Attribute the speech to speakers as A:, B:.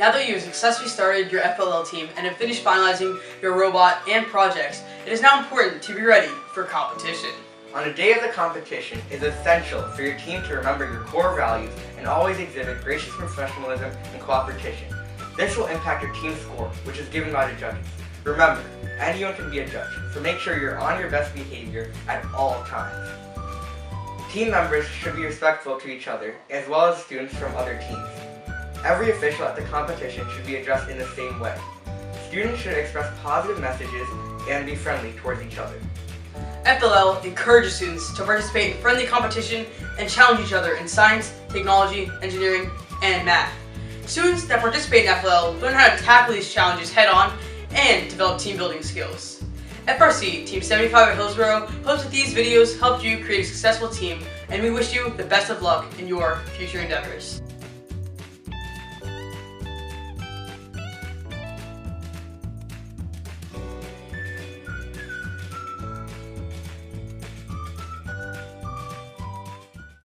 A: Now that you have successfully started your FLL team and have finished finalizing your robot and projects, it is now important to be ready for competition.
B: On the day of the competition, it is essential for your team to remember your core values and always exhibit gracious professionalism and cooperation. This will impact your team's score, which is given by the judges. Remember, anyone can be a judge, so make sure you're on your best behavior at all times. Team members should be respectful to each other, as well as students from other teams. Every official at the competition should be addressed in the same way. Students should express positive messages and be friendly towards each other.
A: FLL encourages students to participate in friendly competition and challenge each other in science, technology, engineering, and math. Students that participate in FLL learn how to tackle these challenges head-on and develop team-building skills. FRC Team 75 at Hillsborough hopes that these videos helped you create a successful team, and we wish you the best of luck in your future endeavors.